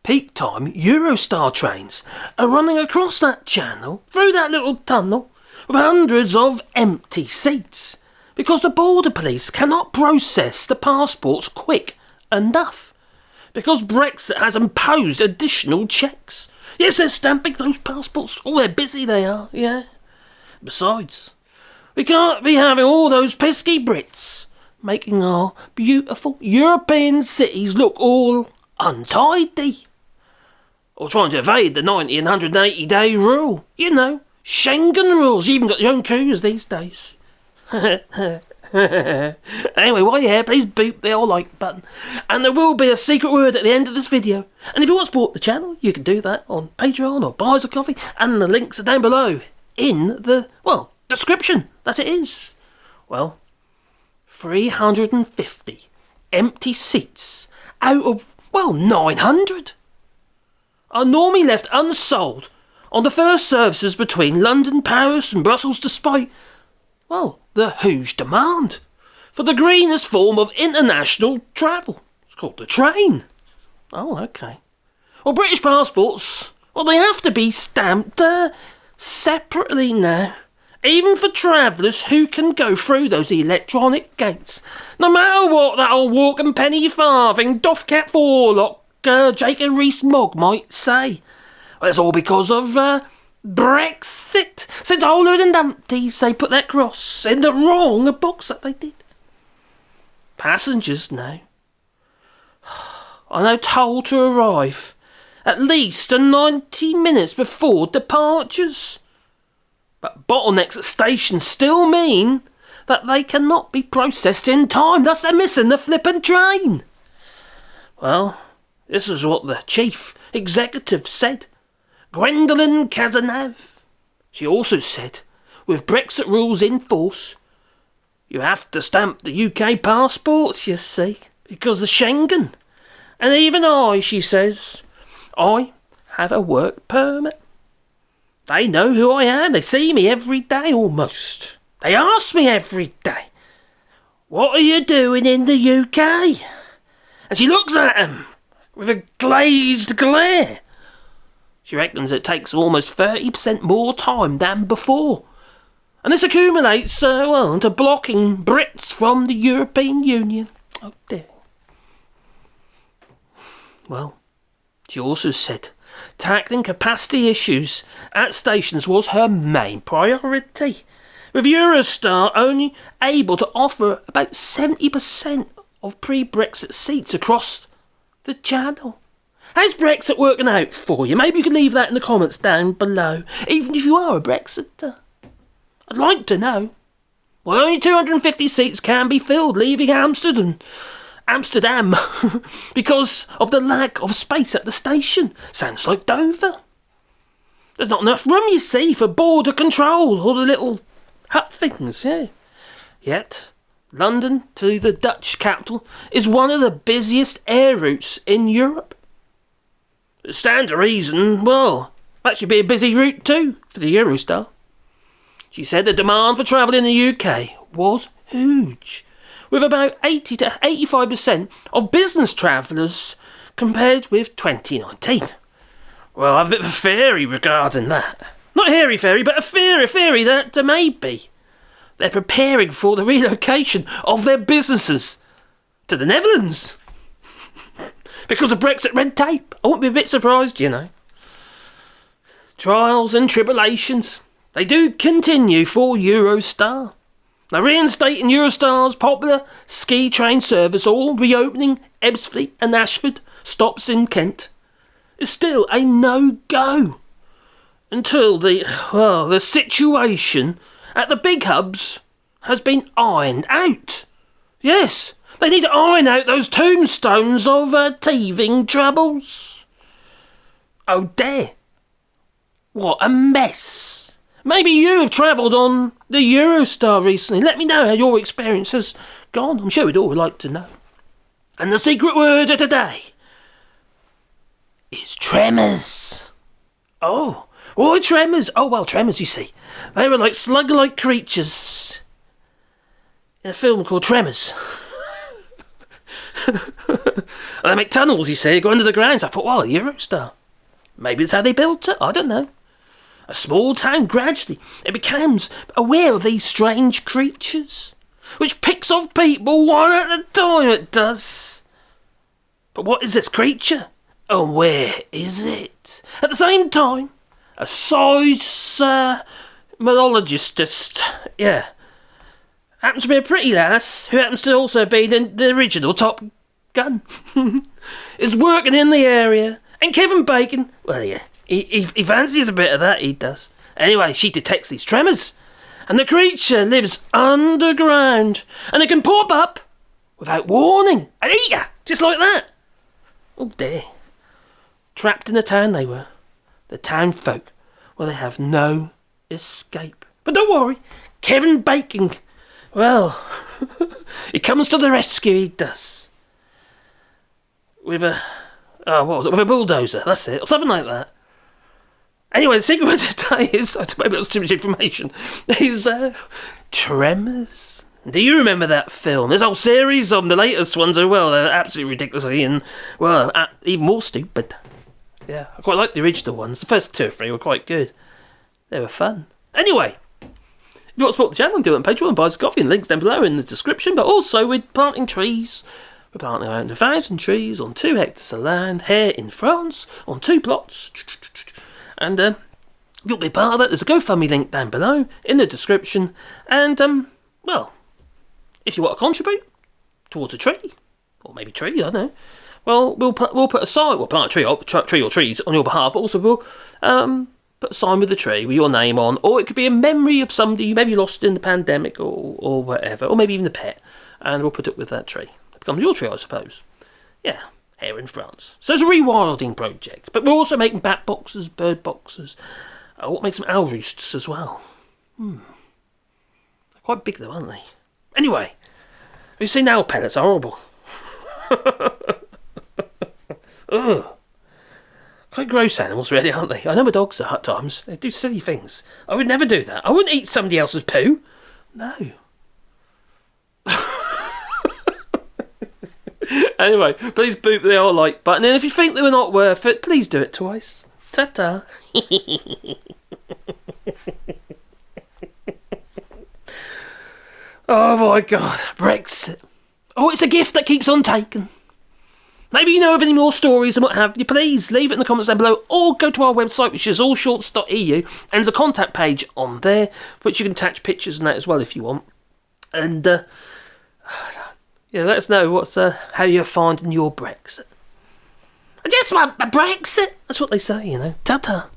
peak time Eurostar trains are running across that channel, through that little tunnel, with hundreds of empty seats, because the border police cannot process the passports quick enough, because Brexit has imposed additional checks. Yes, they're stamping those passports. Oh, they're busy, they are, yeah. Besides, we can't be having all those pesky Brits making our beautiful European cities look all untidy. Or trying to evade the 90 and 180 day rule. You know, Schengen rules. You even got your own cougars these days. Anyway, while you're here, please boop the old like button. And there will be a secret word at the end of this video. And if you want to support the channel, you can do that on Patreon or Buy Us a Coffee. And the links are down below in the, well, description. That it is. Well, 350 empty seats out of, well, 900 are normally left unsold on the first services between London, Paris and Brussels, despite, well, the huge demand for the greenest form of international travel. It's called the train. Oh, okay. Well, British passports, well, they have to be stamped separately now, even for travellers who can go through those electronic gates. No matter what that old walk and penny farthing, doff, forelock, Jake and rees-mogg might say. Well, it's all because of Brexit. Since old and umpties, they put that cross in the wrong box that they did. Passengers now are now told to arrive at least 90 minutes before departures. But bottlenecks at stations still mean that they cannot be processed in time, thus they're missing the flippin' train. Well, this is what the chief executive said, Gwendoline Cazenave. She also said, with Brexit rules in force, you have to stamp the UK passports, you see, because of Schengen. And even I, she says, I have a work permit. They know who I am. They see me every day almost. They ask me every day, what are you doing in the UK? And she looks at them with a glazed glare. She reckons it takes almost 30% more time than before. And this accumulates, well, into blocking Brits from the European Union. Oh dear. Well, she also said tackling capacity issues at stations was her main priority, with Eurostar only able to offer about 70% of pre-Brexit seats across the channel. How's Brexit working out for you? Maybe you can leave that in the comments down below, even if you are a Brexiter. I'd like to know. Well, only 250 seats can be filled, leaving Amsterdam because of the lack of space at the station. Sounds like Dover. There's not enough room, you see, for border control or the little hut things, yeah. Yet, London to the Dutch capital is one of the busiest air routes in Europe. It stands to reason, well, that should be a busy route too for the Eurostar. She said the demand for travel in the UK was huge, with about 80 to 85% of business travellers compared with 2019. Well, I have a bit of a theory regarding that. Not hairy fairy, but a theory that maybe they're preparing for the relocation of their businesses to the Netherlands. Because of Brexit red tape. I wouldn't be a bit surprised, you know. Trials and tribulations, they do continue for Eurostar. Now, reinstating Eurostar's popular ski train service or reopening Ebbsfleet and Ashford stops in Kent is still a no-go until the situation at the big hubs has been ironed out. Yes, they need to iron out those tombstones of teething troubles. Oh dear, what a mess. Maybe you have travelled on the Eurostar recently. Let me know how your experience has gone. I'm sure we'd all like to know. And the secret word of today is tremors. Oh, why tremors? Oh, well, tremors, you see. They were like slug-like creatures in a film called Tremors. And they make tunnels, you see, go under the ground. So I thought, well, Eurostar. Maybe that's how they built it. I don't know. A small town, gradually, it becomes aware of these strange creatures, which picks off people one at a time, it does. But what is this creature? And where is it? At the same time, a seismologist, happens to be a pretty lass, who happens to also be the original Top Gun, is working in the area. And Kevin Bacon, well, yeah, he fancies a bit of that, he does. Anyway, she detects these tremors, and the creature lives underground, and it can pop up without warning and eat you, just like that. Oh dear. Trapped in the town they were. The town folk, well, they have no escape. But don't worry, Kevin Bacon, well, he comes to the rescue, he does. With a... what was it? With a bulldozer, that's it, or something like that. Anyway, the secret word today is, maybe that's too much information, is Tremors. Do you remember that film? There's a whole series of them, the latest ones as well. They're absolutely ridiculously and, well, even more stupid. Yeah, I quite like the original ones. The first 2 or 3 were quite good. They were fun. Anyway, if you want to support the channel, do it on Patreon and buy us a coffee, and links down below in the description. But also, we're planting trees. We're planting around 1,000 trees on 2 hectares of land here in France, on 2 plots. And if you'll be part of that, there's a GoFundMe link down below in the description. And, well, if you want to contribute towards a tree, or maybe tree, I don't know, well, we'll put a sign, we'll plant a tree or trees on your behalf, but also we'll put a sign with the tree with your name on, or it could be a memory of somebody you maybe lost in the pandemic or whatever, or maybe even the pet, and we'll put it with that tree. It becomes your tree, I suppose. Yeah, here in France. So it's a rewilding project, but we're also making bat boxes, bird boxes. We'll make some owl roosts as well. They're quite big though, aren't they? Anyway, you see, owl pellets are horrible. Ugh. Quite gross animals, really, aren't they? I know my dogs are at times. They do silly things. I would never do that. I wouldn't eat somebody else's poo. No. Anyway, please boot the old like button, and if you think they were not worth it, please do it twice. Ta-ta. Oh my God, Brexit. Oh, it's a gift that keeps on taking. Maybe you know of any more stories and what have you, please leave it in the comments down below, or go to our website, which is allshorts.eu, and there's a contact page on there, which you can attach pictures and that as well if you want. And, yeah, let us know what's how you're finding your Brexit. I just want my Brexit. That's what they say, you know. Ta-ta.